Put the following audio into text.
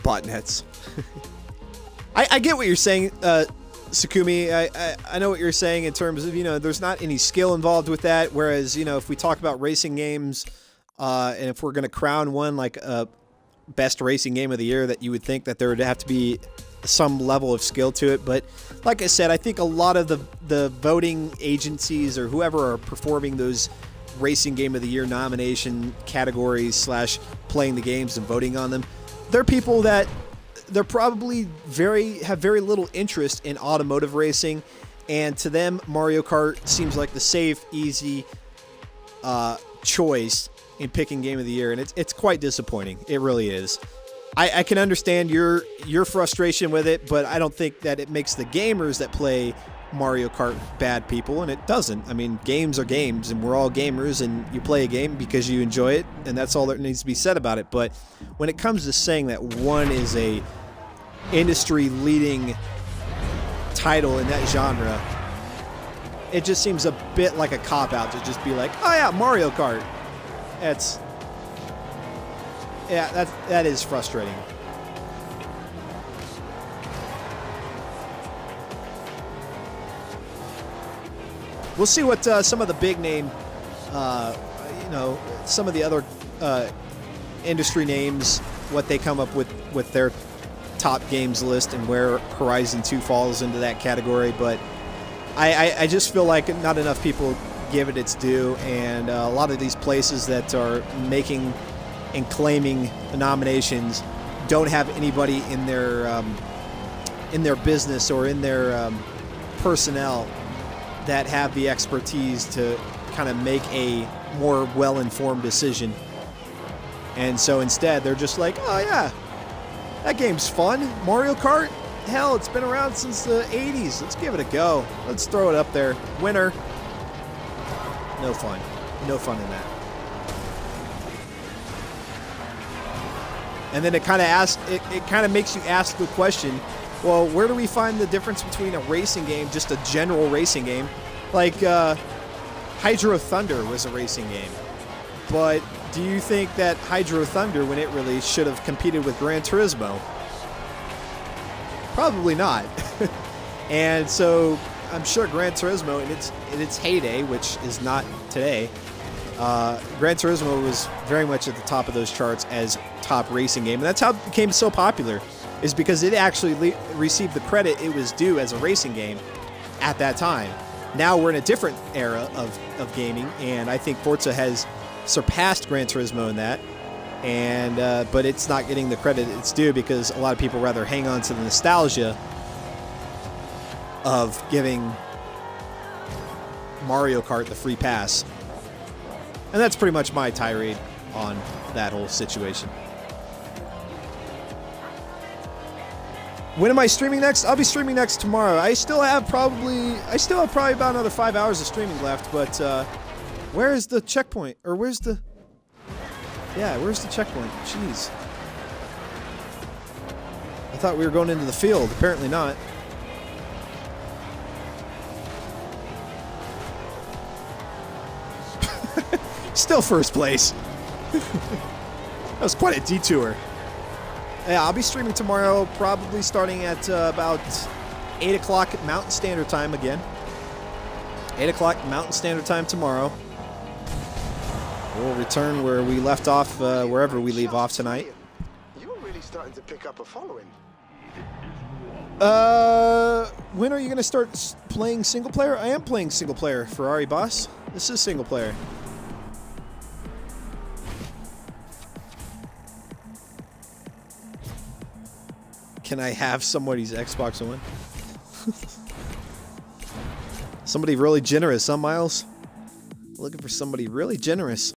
botnets. I get what you're saying, Sakumi. I know what you're saying in terms of, you know, there's not any skill involved with that. Whereas, you know, if we talk about racing games, and if we're going to crown one like a best racing game of the year, that you would think that there would have to be some level of skill to it. But like I said, I think a lot of the voting agencies or whoever are performing those racing game of the year nomination categories / playing the games and voting on them, they're people that they're probably have very little interest in automotive racing, and to them Mario Kart seems like the safe, easy choice in picking game of the year, and it's quite disappointing. It really is. I can understand your frustration with it, but I don't think that it makes the gamers that play Mario Kart bad people, and it doesn't. I mean, games are games, and we're all gamers, and you play a game because you enjoy it, and that's all that needs to be said about it. But when it comes to saying that one is a industry-leading title in that genre, it just seems a bit like a cop-out to just be like, oh yeah, Mario Kart. That is frustrating. We'll see what some of the big name, you know, some of the other industry names, what they come up with their top games list and where Horizon 2 falls into that category. But I just feel like not enough people give it its due, and a lot of these places that are making and claiming the nominations don't have anybody in their business or in their personnel that have the expertise to kind of make a more well-informed decision. And so instead they're just like, oh yeah, that game's fun. Mario Kart, hell, it's been around since the 80s. Let's give it a go. Let's throw it up there. Winner. No fun. No fun in that. And then it kind of makes you ask the question, well, where do we find the difference between a racing game, just a general racing game? Like, Hydro Thunder was a racing game. But do you think that Hydro Thunder, when it released, should have competed with Gran Turismo? Probably not. And so I'm sure Gran Turismo, in its heyday, which is not today, Gran Turismo was very much at the top of those charts as top racing game. And that's how it became so popular, is because it actually received the credit it was due as a racing game at that time. Now we're in a different era of gaming, and I think Forza has surpassed Gran Turismo in that. And but it's not getting the credit it's due because a lot of people rather hang on to the nostalgia of giving Mario Kart the free pass. And that's pretty much my tirade on that whole situation. When am I streaming next? I'll be streaming next tomorrow. I still have probably about another 5 hours of streaming left, but where is the checkpoint? Or where's the... Yeah, where's the checkpoint? Jeez. I thought we were going into the field. Apparently not. Still first place. That was quite a detour. Yeah, I'll be streaming tomorrow, probably starting at about 8 o'clock Mountain Standard Time again. 8 o'clock Mountain Standard Time tomorrow. We'll return where we left off, wherever we leave off tonight. You're really starting to pick up a following. When are you going to start playing single player? I am playing single player, Ferrari boss. This is single player. Can I have somebody's Xbox One? Somebody really generous, huh, Miles? Looking for somebody really generous.